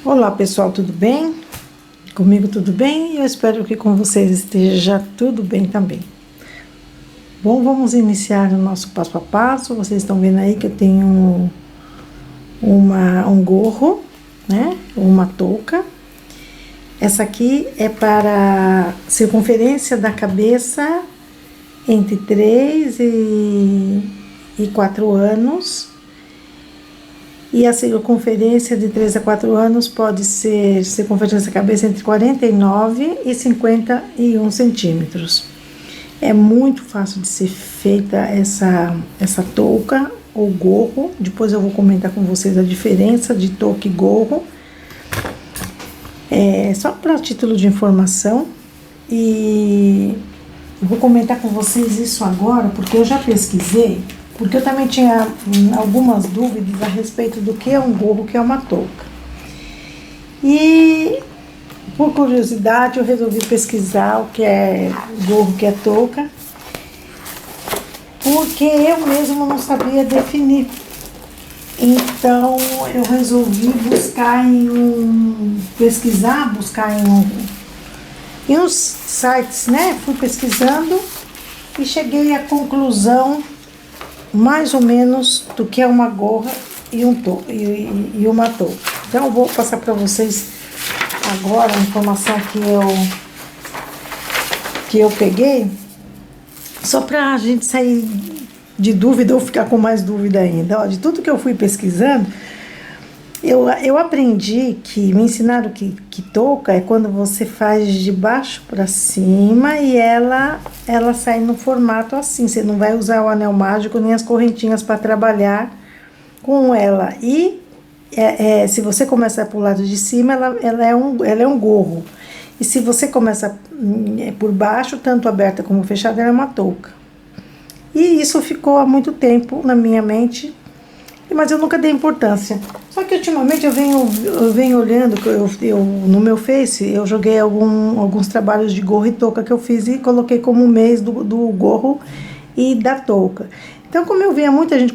Olá pessoal, tudo bem? Comigo tudo bem? Eu espero que com vocês esteja tudo bem também. Bom, vamos iniciar o nosso passo a passo. Vocês estão vendo aí que eu tenho um gorro, né? Uma touca. Essa aqui é para circunferência da cabeça entre 3 e 4 anos. E a circunferência de 3 a 4 anos pode ser circunferência da cabeça entre 49 e 51 centímetros. É muito fácil de ser feita essa touca ou gorro. Depois eu vou comentar com vocês a diferença de touca e gorro. Só para título de informação. E eu vou comentar com vocês isso agora, porque eu já pesquisei. Porque eu também tinha algumas dúvidas a respeito do que é um gorro, o que é uma touca. E, por curiosidade, eu resolvi pesquisar o que é gorro, o que é touca, porque eu mesma não sabia definir. Então, eu resolvi buscar em uns sites, né? Fui pesquisando e cheguei à conclusão mais ou menos do que é uma gorra e uma touca. Então eu vou passar para vocês agora a informação que eu peguei, só para a gente sair de dúvida ou ficar com mais dúvida ainda. Ó, de tudo que eu fui pesquisando, eu aprendi me ensinaram que touca é quando você faz de baixo para cima e ela sai no formato assim. Você não vai usar o anel mágico nem as correntinhas para trabalhar com ela. E se você começar pro lado de cima, ela é um gorro. E se você começa por baixo, tanto aberta como fechada, ela é uma touca. E isso ficou há muito tempo na minha mente, mas eu nunca dei importância. Só que ultimamente eu venho olhando, no meu Face, eu joguei alguns trabalhos de gorro e touca que eu fiz e coloquei como mês do gorro e da touca. Então, como eu via muita gente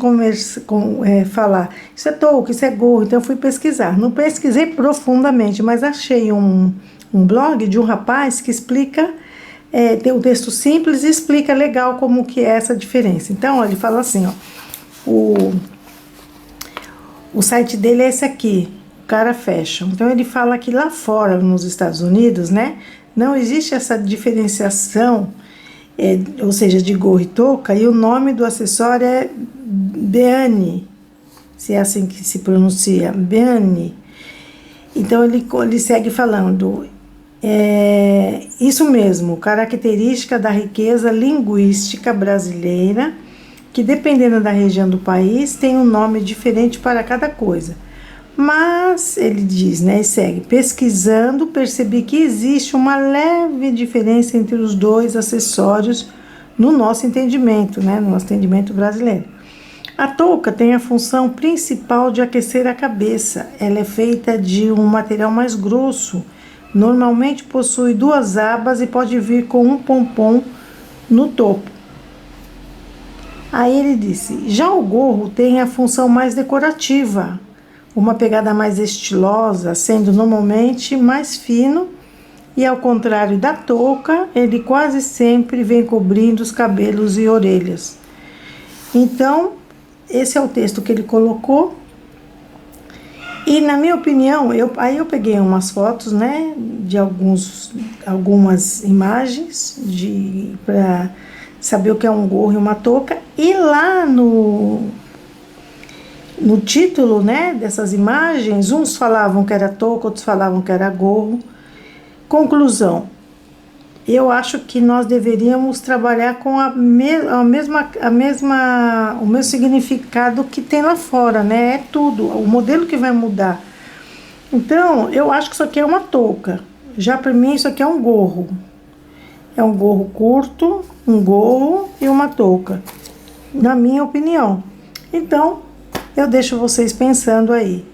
falar, isso é touca, isso é gorro, então eu fui pesquisar. Não pesquisei profundamente, mas achei um blog de um rapaz que explica, tem um texto simples e explica legal como que é essa diferença. Então, ó, ele fala assim, ó, o site dele é esse aqui, Cara Fashion. Então ele fala que lá fora, nos Estados Unidos, né, não existe essa diferenciação, ou seja, de gorro e touca, e o nome do acessório é Beanie, se é assim que se pronuncia, Beanie. Então ele segue falando, isso mesmo, característica da riqueza linguística brasileira, que dependendo da região do país, tem um nome diferente para cada coisa. Mas, ele diz, né, e segue, pesquisando, percebi que existe uma leve diferença entre os dois acessórios no nosso entendimento, né, no nosso entendimento brasileiro. A touca tem a função principal de aquecer a cabeça. Ela é feita de um material mais grosso, normalmente possui 2 abas e pode vir com um pompom no topo. Aí ele disse, já o gorro tem a função mais decorativa, uma pegada mais estilosa, sendo normalmente mais fino, e ao contrário da touca, ele quase sempre vem cobrindo os cabelos e orelhas. Então, esse é o texto que ele colocou, e na minha opinião, aí eu peguei umas fotos, né, de algumas imagens, para saber o que é um gorro e uma touca, e lá no título, né, dessas imagens, uns falavam que era touca, outros falavam que era gorro. Conclusão, eu acho que nós deveríamos trabalhar com o mesmo significado que tem lá fora, né, é tudo, o modelo que vai mudar. Então, eu acho que isso aqui é uma touca, já para mim isso aqui é um gorro. É um gorro curto, um gorro e uma touca, na minha opinião. Então, eu deixo vocês pensando aí.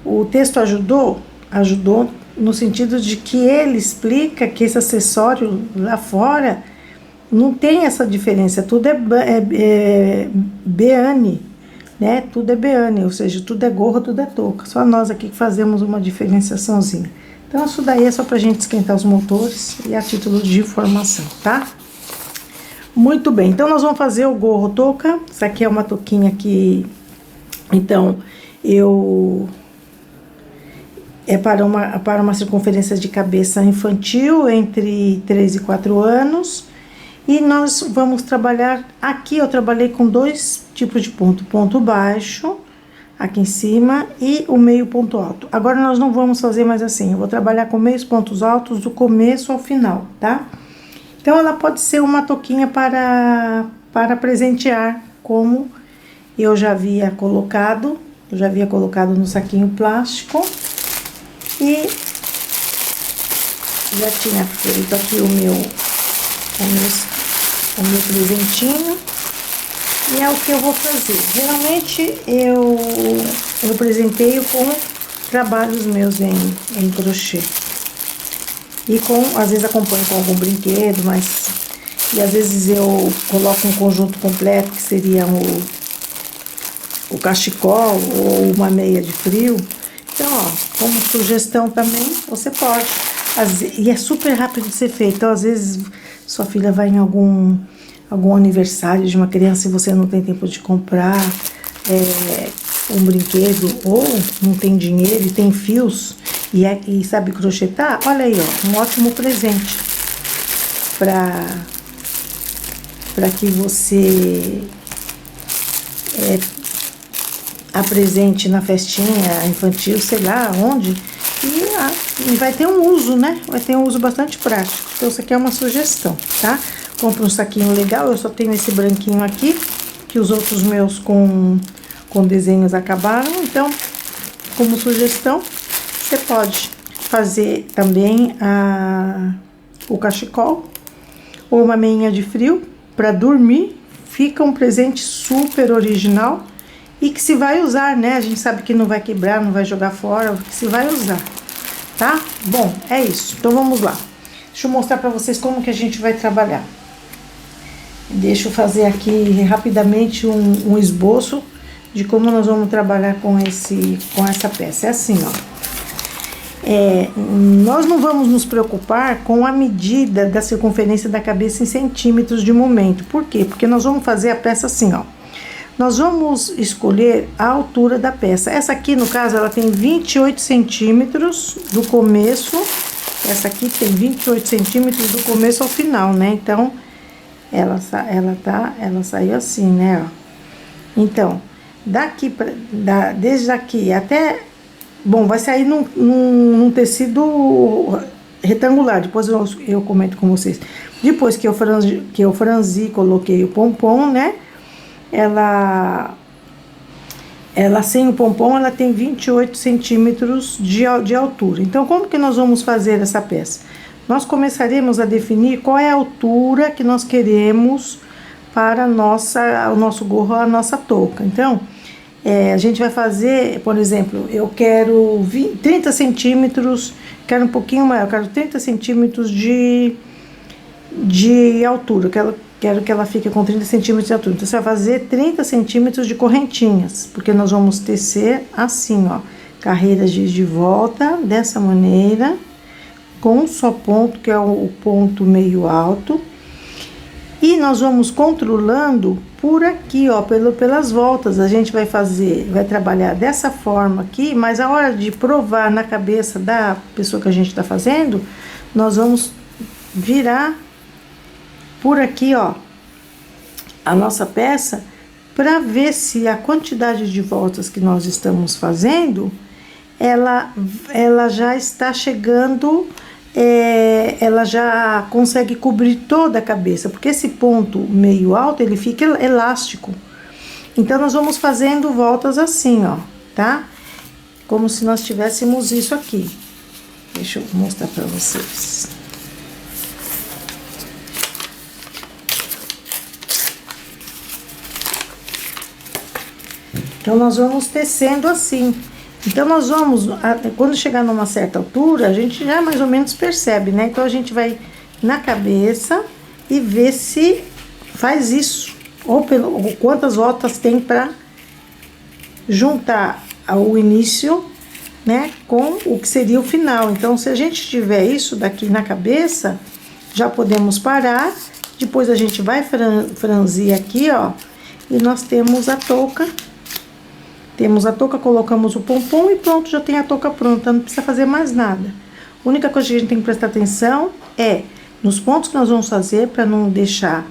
O texto ajudou no sentido de que ele explica que esse acessório lá fora não tem essa diferença, tudo é Beanie, né? Tudo é beane, ou seja, tudo é gorro, tudo é touca. Só nós aqui que fazemos uma diferenciaçãozinha. Então, isso daí é só pra gente esquentar os motores e a título de informação, tá? Muito bem, então nós vamos fazer o gorro touca. Essa aqui é uma touquinha que, então, é para uma circunferência de cabeça infantil entre 3 e 4 anos. E nós vamos trabalhar, aqui eu trabalhei com 2 tipos de ponto. Ponto baixo, aqui em cima, e o meio ponto alto. Agora nós não vamos fazer mais assim, eu vou trabalhar com meios pontos altos do começo ao final, tá? Então, ela pode ser uma touquinha para presentear, como eu já havia colocado no saquinho plástico. E já tinha feito aqui o meu presentinho. E é o que eu vou fazer. Geralmente, eu presenteio com trabalhos meus em crochê. E às vezes acompanho com algum brinquedo, e às vezes eu coloco um conjunto completo, que seria o cachecol ou uma meia de frio. Então, ó, como sugestão também, você pode. E é super rápido de ser feito. Então, às vezes, sua filha vai em algum aniversário de uma criança e você não tem tempo de comprar um brinquedo, ou não tem dinheiro e tem fios e sabe crochetar. Olha aí, ó, um ótimo presente para que você apresente na festinha infantil, sei lá onde, e vai ter um uso, né? Vai ter um uso bastante prático. Então, isso aqui é uma sugestão, tá? Compre um saquinho legal, eu só tenho esse branquinho aqui, que os outros meus com desenhos acabaram. Então, como sugestão, você pode fazer também o cachecol ou uma meinha de frio para dormir. Fica um presente super original e que se vai usar, né? A gente sabe que não vai quebrar, não vai jogar fora, que se vai usar, tá? Bom, é isso. Então, vamos lá. Deixa eu mostrar para vocês como que a gente vai trabalhar. Deixa eu fazer aqui rapidamente um esboço de como nós vamos trabalhar com essa peça. É assim, ó. Nós não vamos nos preocupar com a medida da circunferência da cabeça em centímetros de momento. Por quê? Porque nós vamos fazer a peça assim, ó. Nós vamos escolher a altura da peça. Essa aqui, no caso, ela tem 28 centímetros do começo. Essa aqui tem 28 centímetros do começo ao final, né? Então, ela saiu assim, né, ó. Então, desde aqui até... Bom, vai sair num tecido retangular. Depois eu comento com vocês. Depois que eu franzi, coloquei o pompom, né? Ela sem o pompom, ela tem 28 centímetros de altura. Então, como que nós vamos fazer essa peça? Nós começaremos a definir qual é a altura que nós queremos para o nosso gorro, a nossa touca. Então, a gente vai fazer, por exemplo, eu quero 30 centímetros, quero um pouquinho maior, quero 30 centímetros de altura, quero que ela fique com 30 centímetros de altura. Então, você vai fazer 30 centímetros de correntinhas, porque nós vamos tecer assim, ó, carreiras de volta, dessa maneira, com um só ponto, que é o ponto meio alto. E nós vamos controlando por aqui, ó, pelas voltas. A gente vai trabalhar dessa forma aqui, mas a hora de provar na cabeça da pessoa que a gente tá fazendo, nós vamos virar por aqui, ó, a nossa peça, para ver se a quantidade de voltas que nós estamos fazendo, ela já está chegando, ela já consegue cobrir toda a cabeça, porque esse ponto meio alto, ele fica elástico. Então, nós vamos fazendo voltas assim, ó, tá? Como se nós tivéssemos isso aqui. Deixa eu mostrar para vocês. Então, nós vamos tecendo assim. Então, nós vamos, quando chegar numa certa altura, a gente já mais ou menos percebe, né? Então, a gente vai na cabeça e ver se faz isso. Ou quantas voltas tem para juntar o início, né, com o que seria o final. Então, se a gente tiver isso daqui na cabeça, já podemos parar. Depois a gente vai franzir aqui, ó, e nós temos a touca. Temos a touca, colocamos o pompom e pronto, já tem a touca pronta, não precisa fazer mais nada. A única coisa que a gente tem que prestar atenção é nos pontos que nós vamos fazer, para não deixar,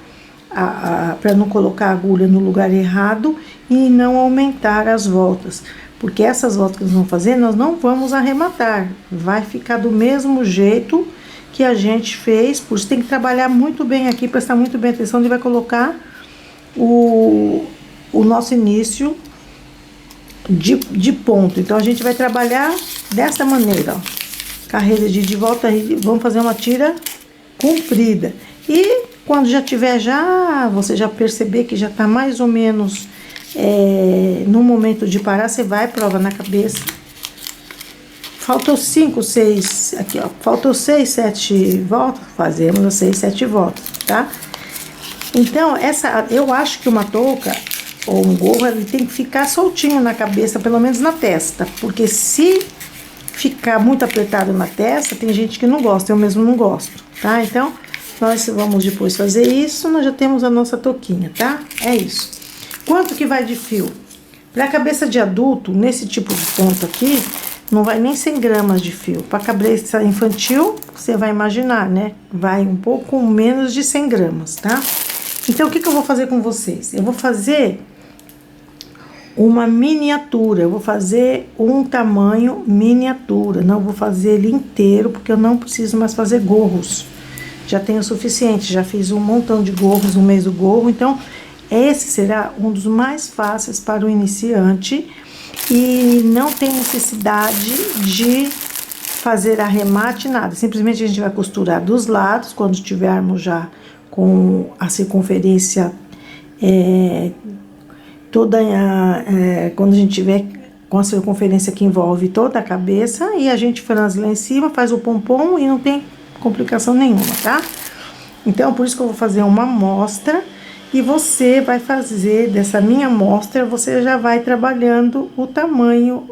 para não colocar a agulha no lugar errado e não aumentar as voltas. Porque essas voltas que nós vamos fazer, nós não vamos arrematar. Vai ficar do mesmo jeito que a gente fez. Por isso tem que trabalhar muito bem aqui, prestar muito bem atenção onde vai colocar o nosso início de ponto. Então, a gente vai trabalhar dessa maneira, ó. Carreira de volta, vamos fazer uma tira comprida. E quando já tiver, você já perceber que já tá mais ou menos no momento de parar, você vai, prova na cabeça. Faltou 5, 6, aqui ó, faltou 6, 7 voltas, fazemos as 6, 7 voltas, tá? Então, eu acho que uma touca ou um gorro, ele tem que ficar soltinho na cabeça, pelo menos na testa, porque se ficar muito apertado na testa, tem gente que não gosta, eu mesmo não gosto, tá? Então, nós vamos depois fazer isso, nós já temos a nossa touquinha, tá? É isso. Quanto que vai de fio? Pra cabeça de adulto, nesse tipo de ponto aqui, não vai nem 100 gramas de fio. Pra cabeça infantil, você vai imaginar, né? Vai um pouco menos de 100 gramas, tá? Então, o que eu vou fazer com vocês? Eu vou fazer uma miniatura, eu vou fazer um tamanho miniatura, não vou fazer ele inteiro, porque eu não preciso mais fazer gorros. Já tenho o suficiente, já fiz um montão de gorros no mês do gorro, então esse será um dos mais fáceis para o iniciante e não tem necessidade de fazer arremate, nada. Simplesmente a gente vai costurar dos lados, quando estivermos já com a circunferência quando a gente tiver com a circunferência que envolve toda a cabeça, e a gente franze lá em cima, faz o pompom e não tem complicação nenhuma, tá? Então, por isso que eu vou fazer uma amostra, e você vai fazer dessa minha amostra, você já vai trabalhando o tamanho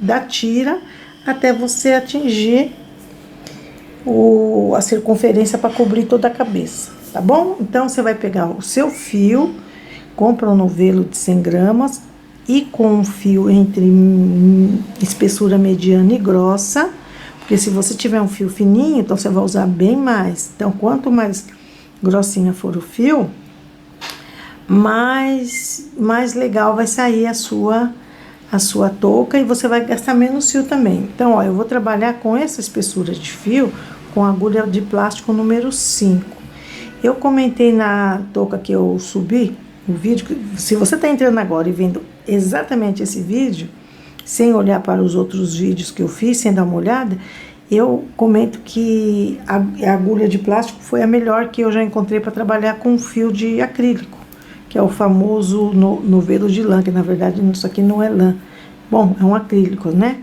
da tira, até você atingir a circunferência para cobrir toda a cabeça, tá bom? Então, você vai pegar o seu fio, compra um novelo de 100 gramas e com um fio entre espessura mediana e grossa, porque se você tiver um fio fininho, então você vai usar bem mais. Então, quanto mais grossinha for o fio, mais legal vai sair a sua touca, e você vai gastar menos fio também. Então, ó, eu vou trabalhar com essa espessura de fio com agulha de plástico número 5. Eu comentei na touca que eu subi o vídeo, se você está entrando agora e vendo exatamente esse vídeo, sem olhar para os outros vídeos que eu fiz, sem dar uma olhada, eu comento que a agulha de plástico foi a melhor que eu já encontrei para trabalhar com fio de acrílico, que é o famoso novelo de lã, que na verdade isso aqui não é lã. Bom, é um acrílico, né?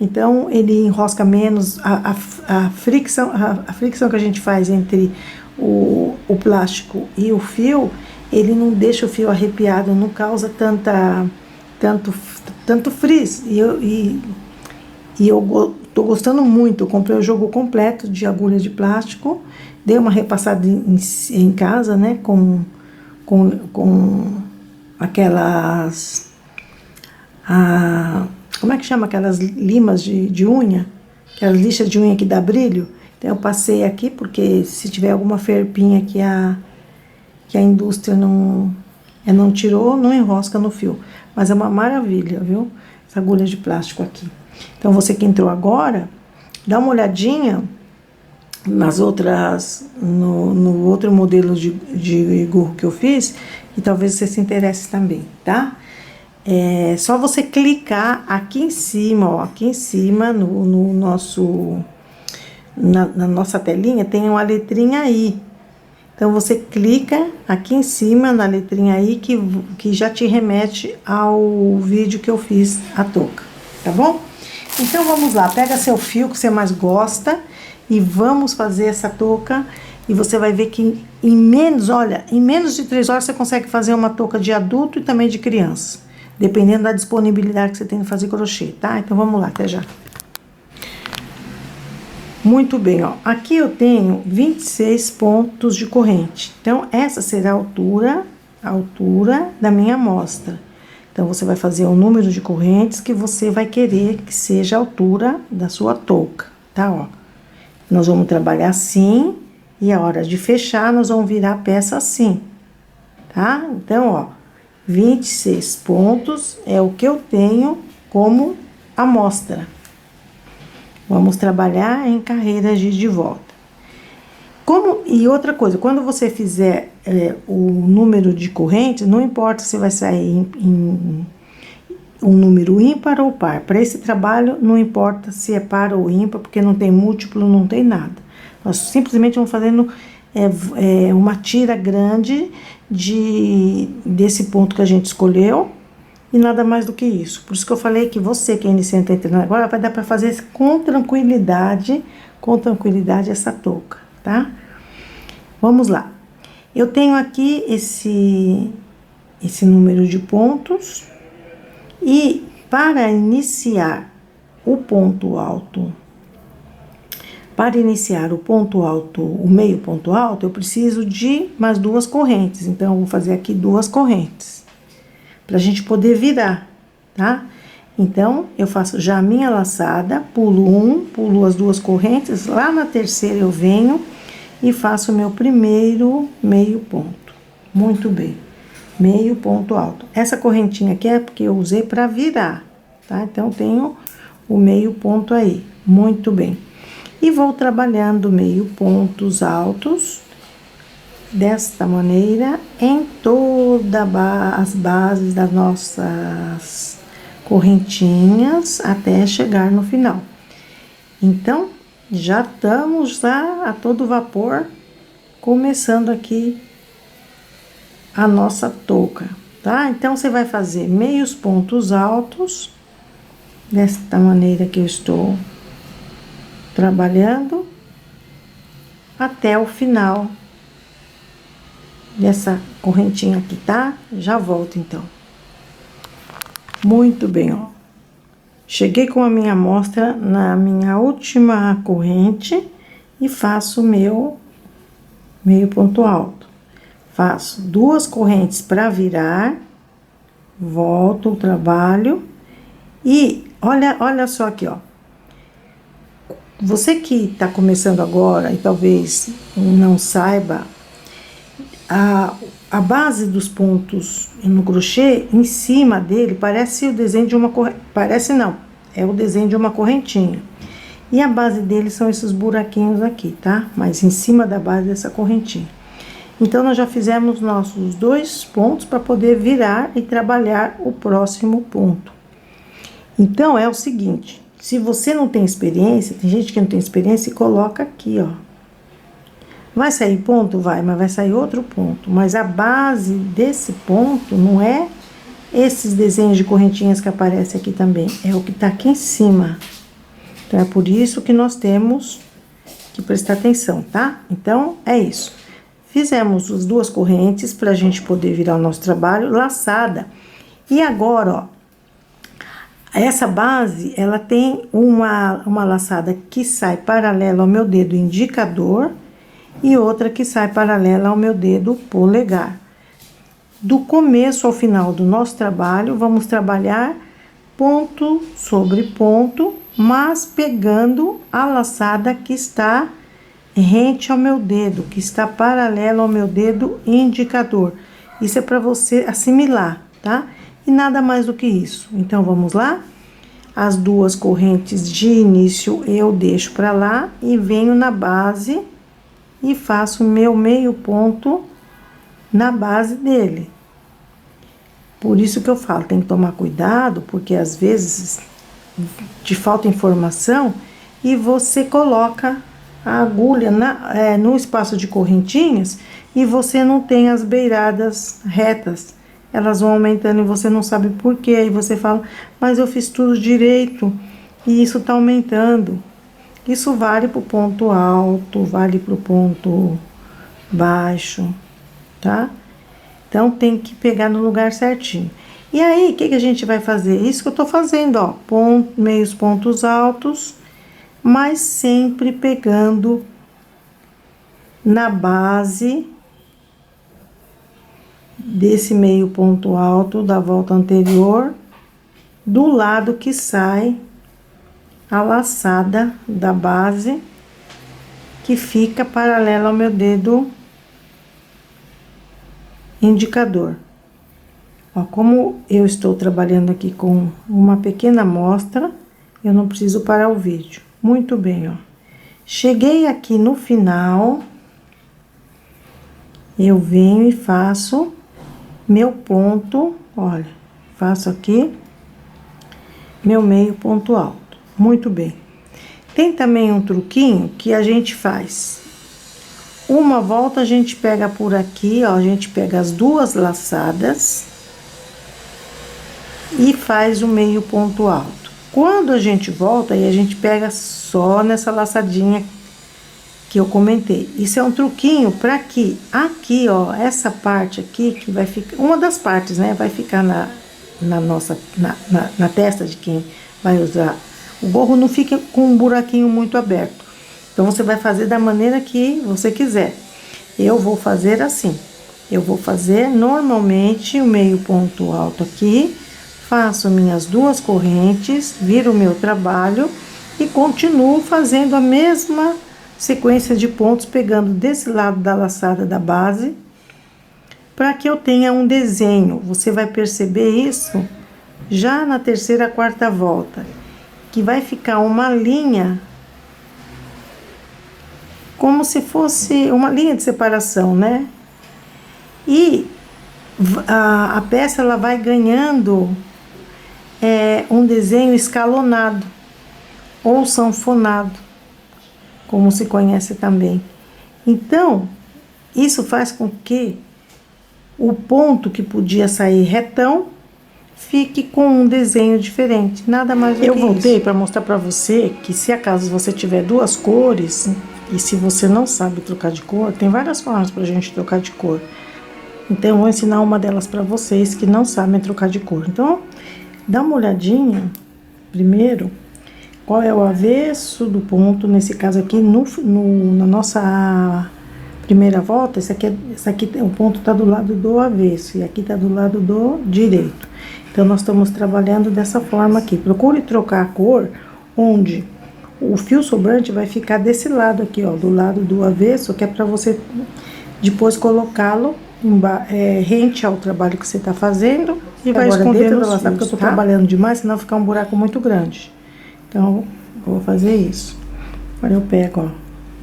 Então, ele enrosca menos, a fricção que a gente faz entre o plástico e o fio, ele não deixa o fio arrepiado, não causa tanto frizz. E eu tô gostando muito. Eu comprei o jogo completo de agulha de plástico, dei uma repassada em casa, né, com aquelas, como é que chama aquelas limas de unha, aquelas lixas de unha que dá brilho. Então eu passei aqui, porque se tiver alguma ferpinha que a indústria não tirou, não enrosca no fio. Mas é uma maravilha, viu? Essa agulha de plástico aqui. Então, você que entrou agora, dá uma olhadinha nas outras, no outro modelo de gorro que eu fiz, e talvez você se interesse também, tá? É só você clicar aqui em cima, ó, aqui em cima, na nossa telinha, tem uma letrinha I. Então, você clica aqui em cima na letrinha I, que já te remete ao vídeo que eu fiz a touca, tá bom? Então, vamos lá, pega seu fio que você mais gosta e vamos fazer essa touca. E você vai ver que em menos de 3 horas você consegue fazer uma touca de adulto e também de criança. dependendo da disponibilidade que você tem de fazer crochê, tá? Então, vamos lá, até já. Muito bem, ó, aqui eu tenho 26 pontos de corrente. Então, essa será a altura da minha amostra. Então, você vai fazer o número de correntes que você vai querer que seja a altura da sua touca, tá, ó. Nós vamos trabalhar assim, e a hora de fechar, nós vamos virar a peça assim, tá? Então, ó, 26 pontos é o que eu tenho como amostra. Vamos trabalhar em carreiras de volta. E outra coisa, quando você fizer o número de correntes, não importa se vai sair em um número ímpar ou par. Para esse trabalho, não importa se é par ou ímpar, porque não tem múltiplo, não tem nada. Nós simplesmente vamos fazendo uma tira grande desse ponto que a gente escolheu, e nada mais do que isso. Por isso que eu falei que você, que é iniciante, está entrando agora, vai dar para fazer com tranquilidade essa touca, tá? Vamos lá. Eu tenho aqui esse número de pontos, e para iniciar o ponto alto, o meio ponto alto, eu preciso de mais 2 correntes. Então, eu vou fazer aqui 2 correntes, pra gente poder virar, tá? Então, eu faço já a minha laçada, pulo as 2 correntes, lá na terceira eu venho e faço o meu primeiro meio ponto. Muito bem, meio ponto alto. Essa correntinha aqui é porque eu usei pra virar, tá? Então, tenho o meio ponto aí, muito bem. E vou trabalhando meio pontos altos, desta maneira, em todas as bases das nossas correntinhas, até chegar no final. Então, já estamos lá a todo vapor, começando aqui a nossa touca, tá? Então, você vai fazer meios pontos altos, desta maneira que eu estou trabalhando, até o final dessa correntinha aqui, tá? Já volto, então. Muito bem, ó. Cheguei com a minha amostra na minha última corrente e faço o meu meio ponto alto. Faço 2 correntes para virar, volto o trabalho e olha só aqui, ó. Você que tá começando agora e talvez não saiba, a base dos pontos no crochê, em cima dele, parece o desenho de uma correntinha. Parece não, é o desenho de uma correntinha. E a base dele são esses buraquinhos aqui, tá? Mas em cima da base dessa correntinha. Então, nós já fizemos nossos 2 pontos para poder virar e trabalhar o próximo ponto. Então, é o seguinte, se você não tem experiência, tem gente que não tem experiência e coloca aqui, ó. Vai sair ponto? Vai, mas vai sair outro ponto. Mas a base desse ponto não é esses desenhos de correntinhas que aparecem aqui também. É o que tá aqui em cima. Então, é por isso que nós temos que prestar atenção, tá? Então, é isso. Fizemos as 2 correntes pra gente poder virar o nosso trabalho, laçada. E agora, ó, essa base, ela tem uma laçada que sai paralela ao meu dedo indicador e outra que sai paralela ao meu dedo polegar. Do começo ao final do nosso trabalho, vamos trabalhar ponto sobre ponto, mas pegando a laçada que está rente ao meu dedo, que está paralelo ao meu dedo indicador. Isso é para você assimilar, tá? E nada mais do que isso. Então, vamos lá? As 2 correntes de início eu deixo para lá e venho na base e faço meu meio ponto na base dele. Por isso que eu falo, tem que tomar cuidado, porque às vezes te falta informação e você coloca a agulha no espaço de correntinhas e você não tem as beiradas retas. Elas vão aumentando e você não sabe por quê. Aí você fala, mas eu fiz tudo direito e isso tá aumentando. Isso vale pro ponto alto, vale pro ponto baixo, tá? Então, tem que pegar no lugar certinho. E aí, o que a gente vai fazer? Isso que eu tô fazendo, ó, meios pontos altos, mas sempre pegando na base desse meio ponto alto da volta anterior, do lado que sai a laçada da base, que fica paralela ao meu dedo indicador. Ó, como eu estou trabalhando aqui com uma pequena amostra, eu não preciso parar o vídeo. Muito bem, ó. Cheguei aqui no final, eu venho e faço meu ponto, olha, faço aqui meu meio ponto alto. Muito bem. Tem também um truquinho que a gente faz. Uma volta a gente pega por aqui, ó, a gente pega as duas laçadas e faz o meio ponto alto. Quando a gente volta, aí a gente pega só nessa laçadinha que eu comentei. Isso é um truquinho para que aqui, ó, essa parte aqui que vai ficar, uma das partes, né, vai ficar na nossa, na testa de quem vai usar o gorro, não fica com um buraquinho muito aberto. Então, você vai fazer da maneira que você quiser. Eu vou fazer assim. Eu vou fazer normalmente o meio ponto alto aqui, faço minhas duas correntes, viro o meu trabalho e continuo fazendo a mesma sequência de pontos, pegando desse lado da laçada da base, para que eu tenha um desenho. Você vai perceber isso já na terceira, quarta volta, que vai ficar uma linha, como se fosse uma linha de separação, né? E a peça, ela vai ganhando um desenho escalonado, ou sanfonado, como se conhece também. Então, isso faz com que o ponto que podia sair retão fique com um desenho diferente, nada mais do que isso. Eu voltei para mostrar para você que, se acaso você tiver duas cores, e se você não sabe trocar de cor, tem várias formas pra gente trocar de cor. Então, eu vou ensinar uma delas para vocês que não sabem trocar de cor. Então, dá uma olhadinha primeiro qual é o avesso do ponto, nesse caso aqui, na nossa primeira volta. Esse aqui, o ponto tá do lado do avesso, e aqui tá do lado do direito. Então, nós estamos trabalhando dessa forma aqui. Procure trocar a cor onde o fio sobrante vai ficar desse lado aqui, ó, do lado do avesso, que é para você depois colocá-lo rente ao trabalho que você tá fazendo, e vai esconder os fios, porque eu tô trabalhando demais, senão ficar um buraco muito grande. Então, eu vou fazer isso. Agora eu pego,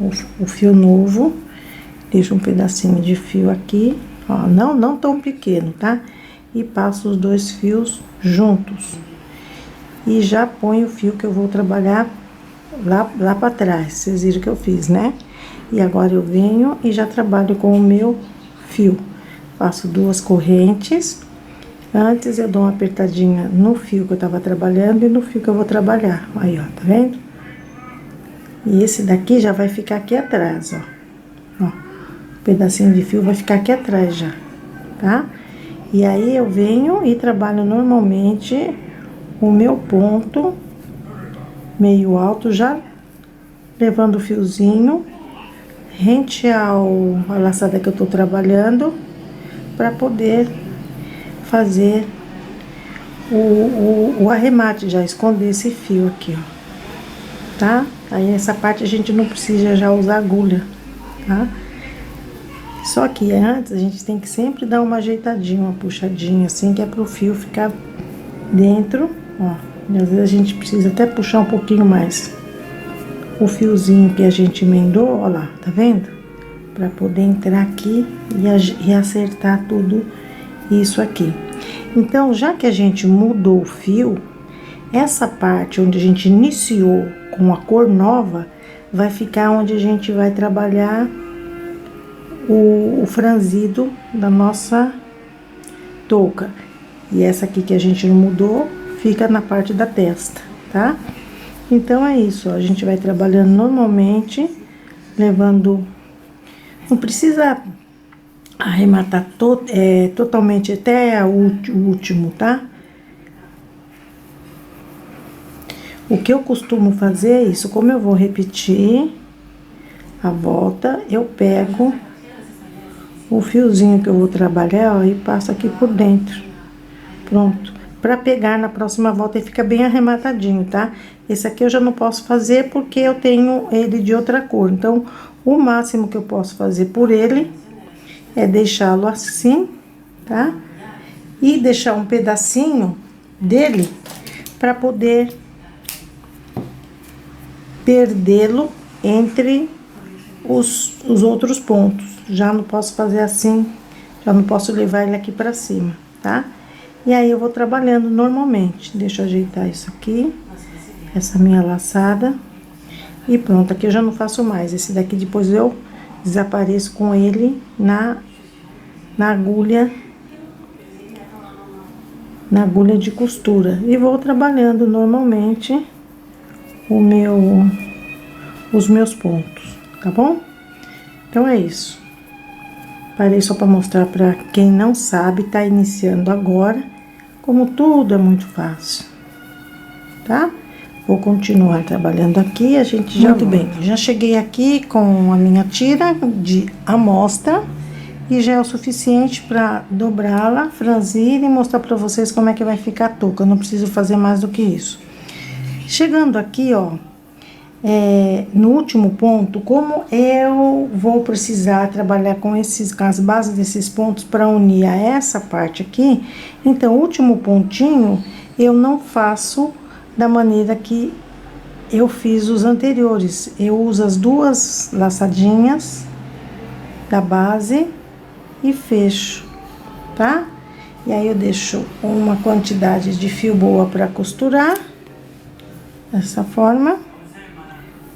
ó, o fio novo, deixo um pedacinho de fio aqui, ó, não tão pequeno, tá? E passo os dois fios juntos. E já ponho o fio que eu vou trabalhar lá para trás. Vocês viram que eu fiz, né? E agora eu venho e já trabalho com o meu fio. Faço duas correntes. Antes eu dou uma apertadinha no fio que eu tava trabalhando e no fio que eu vou trabalhar. Aí, ó, tá vendo? E esse daqui já vai ficar aqui atrás, ó. Ó, um pedacinho de fio vai ficar aqui atrás já, tá? E aí eu venho e trabalho normalmente o meu ponto meio alto, já levando o fiozinho rente a laçada que eu tô trabalhando, para poder fazer o arremate, já esconder esse fio aqui, ó, tá? Aí essa parte a gente não precisa já usar agulha, tá? Só que antes a gente tem que sempre dar uma ajeitadinha, uma puxadinha assim, que é pro fio ficar dentro, ó. E às vezes a gente precisa até puxar um pouquinho mais o fiozinho que a gente emendou, ó lá, tá vendo? Pra poder entrar aqui e acertar tudo isso aqui. Então, já que a gente mudou o fio, essa parte onde a gente iniciou com a cor nova, vai ficar onde a gente vai trabalhar o franzido da nossa touca. E essa aqui que a gente não mudou, fica na parte da testa, tá? Então, é isso, ó, a gente vai trabalhando normalmente, levando... Não precisa arrematar totalmente até o último, tá? O que eu costumo fazer é isso, como eu vou repetir a volta, eu pego o fiozinho que eu vou trabalhar, ó, e passo aqui por dentro. Pronto. Pra pegar na próxima volta e fica bem arrematadinho, tá? Esse aqui eu já não posso fazer porque eu tenho ele de outra cor. Então, o máximo que eu posso fazer por ele é deixá-lo assim, tá? E deixar um pedacinho dele pra poder perdê-lo entre os outros pontos. Já não posso fazer assim, já não posso levar ele aqui pra cima, tá? E aí, eu vou trabalhando normalmente. Deixa eu ajeitar isso aqui, essa minha laçada. E pronto, aqui eu já não faço mais. Esse daqui depois eu desapareço com ele na agulha de costura. E vou trabalhando normalmente os meus pontos, tá bom? Então, é isso. Parei só para mostrar para quem não sabe, tá iniciando agora, como tudo é muito fácil, tá? Vou continuar trabalhando aqui, a gente já... Muito bem, já cheguei aqui com a minha tira de amostra e já é o suficiente para dobrá-la, franzir e mostrar para vocês como é que vai ficar a touca. Eu não preciso fazer mais do que isso. Chegando aqui, ó, no último ponto, como eu vou precisar trabalhar com as bases desses pontos para unir a essa parte aqui, então, o último pontinho eu não faço da maneira que eu fiz os anteriores. Eu uso as duas laçadinhas da base e fecho, tá? E aí, eu deixo uma quantidade de fio boa para costurar, dessa forma.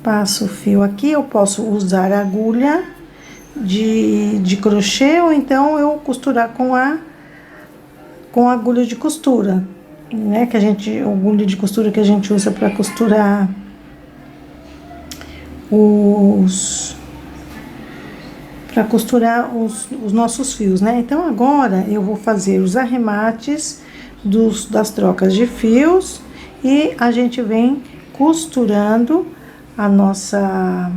Passo o fio aqui, eu posso usar agulha de crochê ou então eu costurar com a agulha de costura, né? Agulha de costura que a gente usa para costurar os nossos fios, né? Então, agora eu vou fazer os arremates das trocas de fios e a gente vem costurando a nossa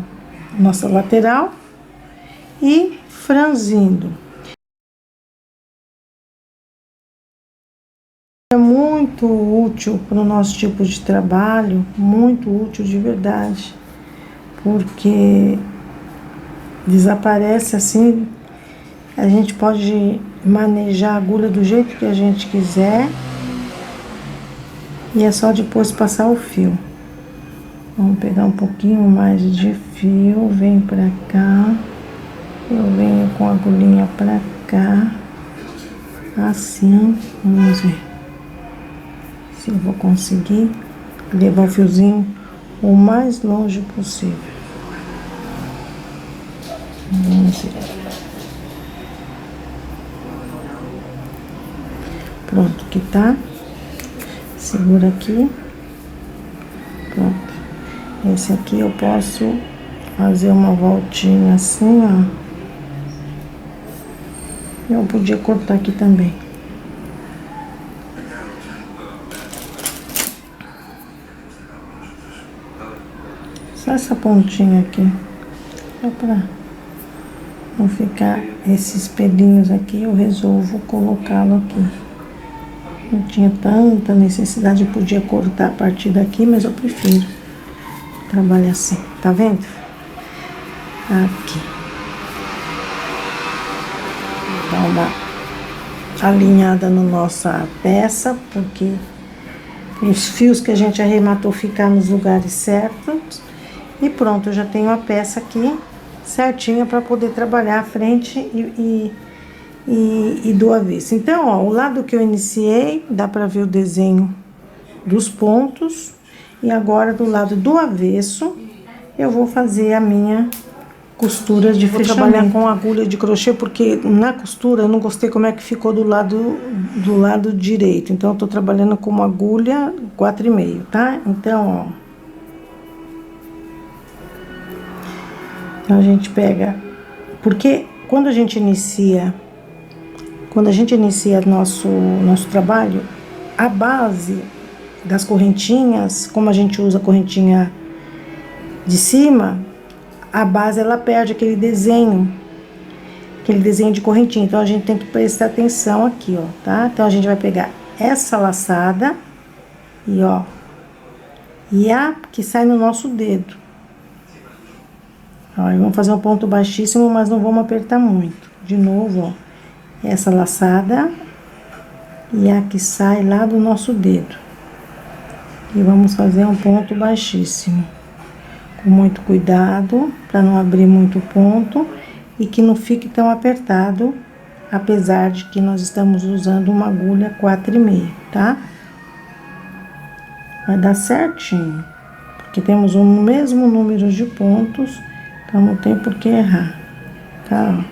lateral e franzindo. É muito útil para o nosso tipo de trabalho, muito útil de verdade, porque desaparece assim, a gente pode manejar a agulha do jeito que a gente quiser e é só depois passar o fio. Vamos pegar um pouquinho mais de fio, vem pra cá, eu venho com a agulhinha pra cá, assim, vamos ver se eu vou conseguir levar o fiozinho o mais longe possível. Vamos ver. Pronto, que tá. Segura aqui. Pronto. Esse aqui eu posso fazer uma voltinha assim, ó. Eu podia cortar aqui também. Só essa pontinha aqui. Só pra não ficar esses pelinhos aqui, eu resolvo colocá-lo aqui. Não tinha tanta necessidade, eu podia cortar a partir daqui, mas eu prefiro trabalhar assim, tá vendo? Aqui. Dá uma alinhada na nossa peça, porque os fios que a gente arrematou ficar nos lugares certos. E pronto, eu já tenho a peça aqui certinha para poder trabalhar a frente e do avesso. Então, ó, o lado que eu iniciei, dá para ver o desenho dos pontos. E agora, do lado do avesso, eu vou fazer a minha costura de fechamento. Vou trabalhar com agulha de crochê, porque na costura eu não gostei como é que ficou do lado direito. Então, eu tô trabalhando com uma agulha 4,5, tá? Então, ó. Então, a gente pega... Porque quando a gente inicia quando a gente inicia nosso trabalho, a base das correntinhas, como a gente usa a correntinha de cima, a base ela perde aquele desenho de correntinha. Então a gente tem que prestar atenção aqui, ó, tá? Então a gente vai pegar essa laçada e ó, e a que sai no nosso dedo. Ó, e vamos fazer um ponto baixíssimo, mas não vamos apertar muito. De novo, ó, essa laçada e a que sai lá do nosso dedo. E vamos fazer um ponto baixíssimo, com muito cuidado, para não abrir muito ponto e que não fique tão apertado, apesar de que nós estamos usando uma agulha 4,5, tá? Vai dar certinho, porque temos o mesmo número de pontos, então não tem por que errar, tá?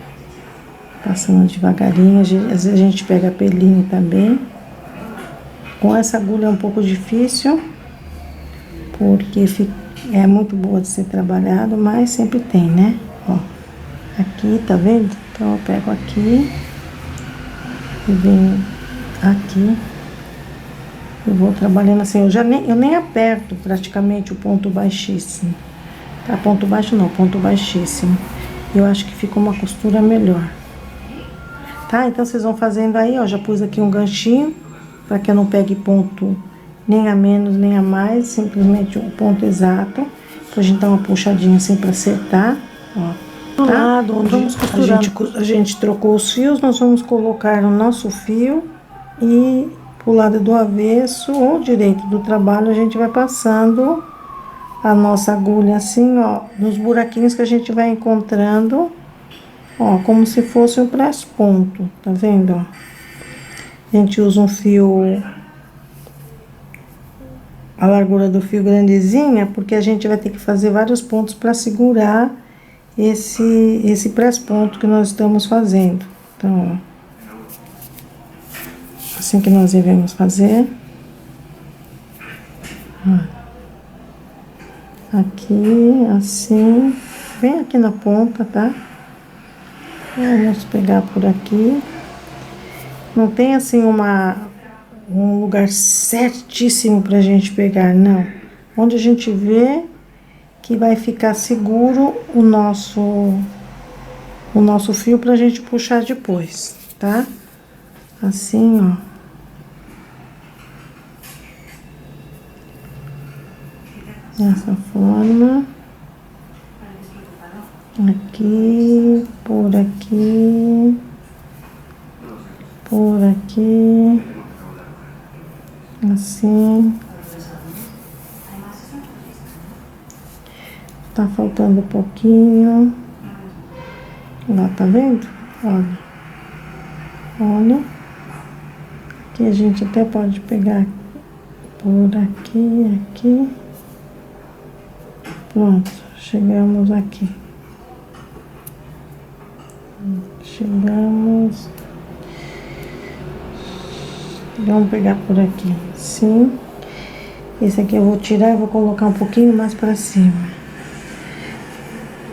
Passando devagarinho, às vezes a gente pega pelinho também. Com essa agulha é um pouco difícil, porque é muito boa de ser trabalhado, mas sempre tem, né? Ó, aqui, tá vendo? Então eu pego aqui e venho aqui. Eu vou trabalhando assim, eu nem aperto praticamente o ponto baixíssimo. Tá? Ponto baixo não, ponto baixíssimo. Eu acho que fica uma costura melhor. Tá? Então vocês vão fazendo aí, ó, já pus aqui um ganchinho, para que eu não pegue ponto nem a menos, nem a mais, simplesmente o ponto exato. Pra gente dar uma puxadinha assim pra acertar, ó. Do lado onde vamos a gente trocou os fios, nós vamos colocar o nosso fio e pro lado do avesso ou direito do trabalho a gente vai passando a nossa agulha assim, ó, nos buraquinhos que a gente vai encontrando, ó, como se fosse um press-ponto, tá vendo, ó? A gente usa um fio, a largura do fio grandezinha, porque a gente vai ter que fazer vários pontos para segurar esse press-ponto que nós estamos fazendo. Então, ó, assim que nós devemos fazer. Aqui, assim, bem aqui na ponta, tá? Vamos pegar por aqui. Não tem assim um lugar certíssimo pra gente pegar, não. Onde a gente vê que vai ficar seguro o nosso fio pra gente puxar depois, tá? Assim, ó. Dessa forma. Aqui, por aqui. Por aqui, assim. Tá faltando um pouquinho. Lá, tá vendo? Olha. Olha. Aqui a gente até pode pegar por aqui, aqui. Pronto, chegamos aqui. Chegamos. Vamos pegar por aqui, sim. Esse aqui eu vou tirar e vou colocar um pouquinho mais pra cima.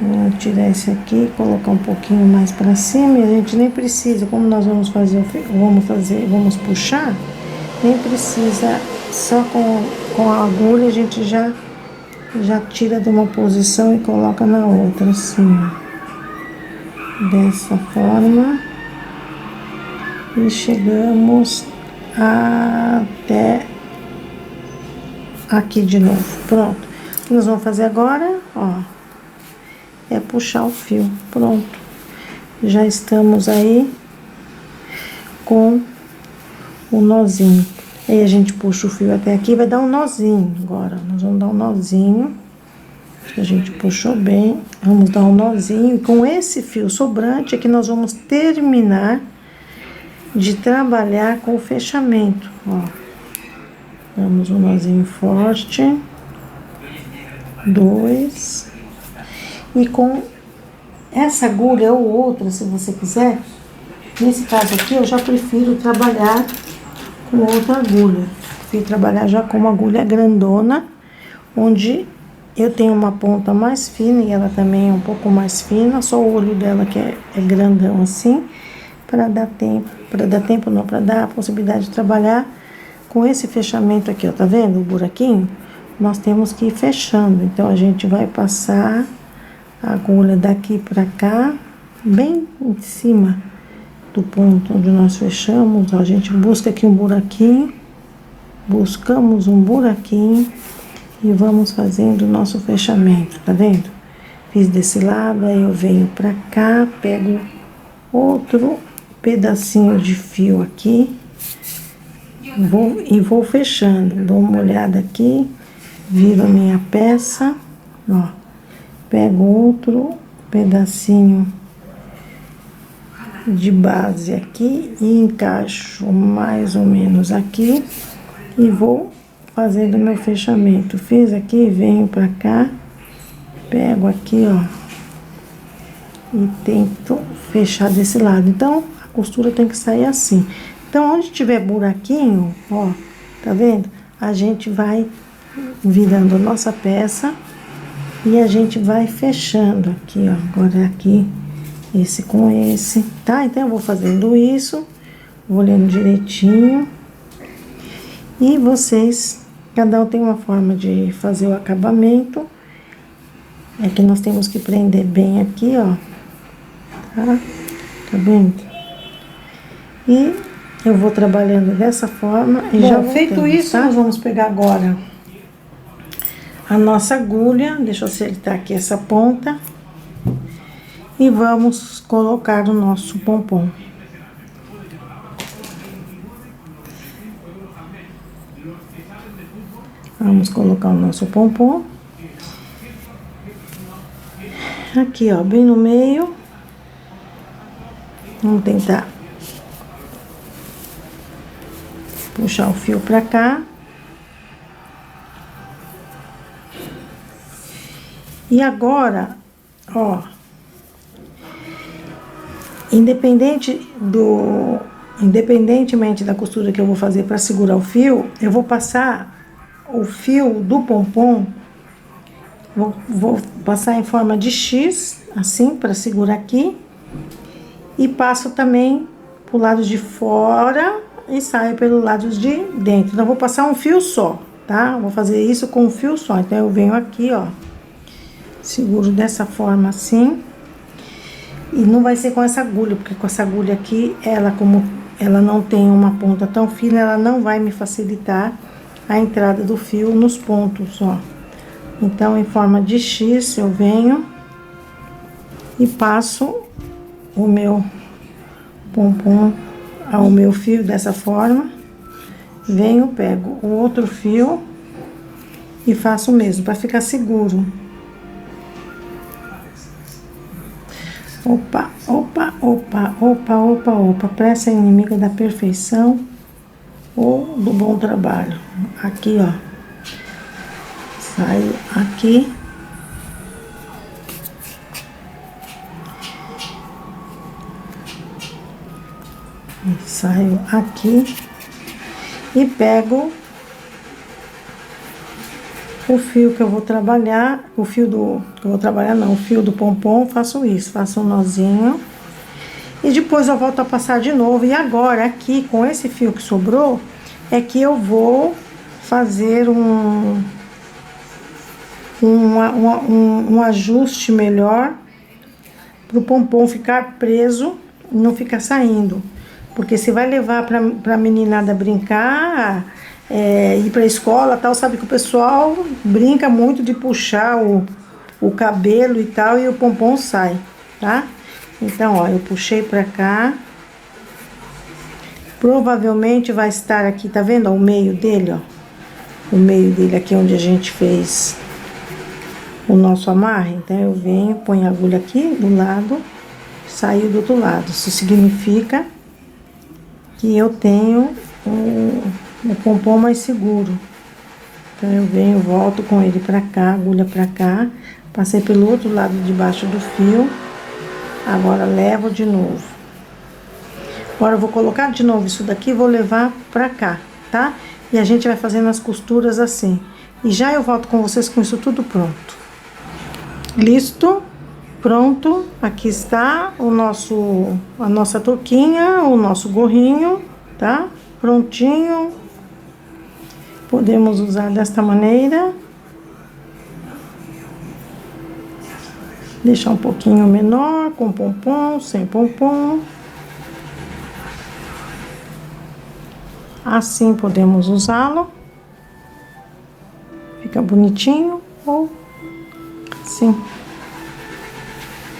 Vou tirar esse aqui e colocar um pouquinho mais pra cima. E a gente nem precisa, como nós vamos vamos puxar, nem precisa, só com a agulha a gente já tira de uma posição e coloca na outra, assim, ó. Dessa forma. E chegamos até aqui de novo. Pronto. O que nós vamos fazer agora, ó, é puxar o fio. Pronto. Já estamos aí com o nozinho. Aí a gente puxa o fio até aqui, vai dar um nozinho agora. Nós vamos dar um nozinho. A gente puxou bem. Vamos dar um nozinho. E com esse fio sobrante é que nós vamos terminar de trabalhar com o fechamento, ó. Damos um nozinho forte. 2. E com essa agulha ou outra, se você quiser, nesse caso aqui eu já prefiro trabalhar com outra agulha. Prefiro trabalhar já com uma agulha grandona, onde eu tenho uma ponta mais fina e ela também é um pouco mais fina, só o olho dela que é grandão assim. para dar tempo não, para dar a possibilidade de trabalhar com esse fechamento aqui, ó, tá vendo o buraquinho? Nós temos que ir fechando, então a gente vai passar a agulha daqui para cá, bem em cima do ponto onde nós fechamos, ó, a gente busca aqui um buraquinho, buscamos um buraquinho e vamos fazendo o nosso fechamento, tá vendo? Fiz desse lado, aí eu venho pra cá, pego outro pedacinho de fio aqui, vou fechando, dou uma olhada aqui, viro a minha peça, ó, pego outro pedacinho de base aqui e encaixo mais ou menos aqui e vou fazendo meu fechamento. Fiz aqui, venho pra cá, pego aqui, ó, e tento fechar desse lado. Então, a costura tem que sair assim. Então, onde tiver buraquinho, ó, tá vendo? A gente vai virando a nossa peça e a gente vai fechando aqui, ó. Agora aqui, esse com esse, tá? Então, eu vou fazendo isso, vou olhando direitinho. E vocês, cada um tem uma forma de fazer o acabamento. É que nós temos que prender bem aqui, ó. Tá? Tá vendo? E eu vou trabalhando dessa forma e já voltamos, feito isso, tá? Nós vamos pegar agora a nossa agulha. Deixa eu acertar aqui essa ponta. E vamos colocar o nosso pompom. Vamos colocar o nosso pompom. Aqui, ó, bem no meio. Vamos tentar puxar o fio pra cá. E agora, ó, independentemente da costura que eu vou fazer para segurar o fio, eu vou passar o fio do pompom, vou passar em forma de X, assim, para segurar aqui, e passo também pro lado de fora e saio pelo lado de dentro. Então, eu vou passar um fio só, tá? Vou fazer isso com um fio só. Então, eu venho aqui, ó, seguro dessa forma assim, e não vai ser com essa agulha, porque com essa agulha aqui, como ela não tem uma ponta tão fina, ela não vai me facilitar a entrada do fio nos pontos, ó. Então, em forma de X, eu venho e passo o meu pompom ao meu fio dessa forma. Venho, pego o outro fio e faço o mesmo, para ficar seguro. Opa, opa, opa, opa, opa, opa. Pressa é inimiga da perfeição ou do bom trabalho. Aqui, ó. Saio aqui. Saio aqui e pego o fio que eu vou trabalhar, o fio do pompom, faço isso, faço um nozinho e depois eu volto a passar de novo. E agora aqui com esse fio que sobrou é que eu vou fazer um ajuste melhor pro pompom ficar preso e não ficar saindo. Porque se vai levar pra meninada brincar, ir pra escola e tal, sabe que o pessoal brinca muito de puxar o cabelo e tal, e o pompom sai, tá? Então, ó, eu puxei pra cá. Provavelmente vai estar aqui, tá vendo? Ó, o meio dele, ó. O meio dele aqui onde a gente fez o nosso amarre. Então, eu venho, ponho a agulha aqui do lado, saio do outro lado. Isso significa que eu tenho o pompom mais seguro. Então, eu venho, volto com ele pra cá, agulha pra cá, passei pelo outro lado de baixo do fio, agora levo de novo. Agora, eu vou colocar de novo isso daqui e vou levar pra cá, tá? E a gente vai fazendo as costuras assim. E já eu volto com vocês com isso tudo pronto. Listo? Pronto, aqui está a nossa touquinha, o nosso gorrinho, tá? Prontinho. Podemos usar desta maneira. Deixar um pouquinho menor, com pompom, sem pompom. Assim podemos usá-lo. Fica bonitinho ou assim.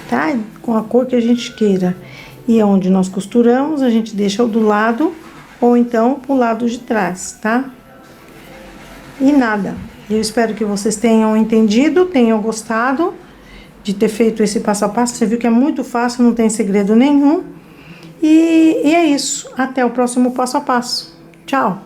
Tá? Com a cor que a gente queira. E onde nós costuramos, a gente deixa o do lado ou então pro lado de trás, tá? E nada. Eu espero que vocês tenham entendido, tenham gostado de ter feito esse passo a passo. Você viu que é muito fácil, não tem segredo nenhum. E é isso. Até o próximo passo a passo. Tchau!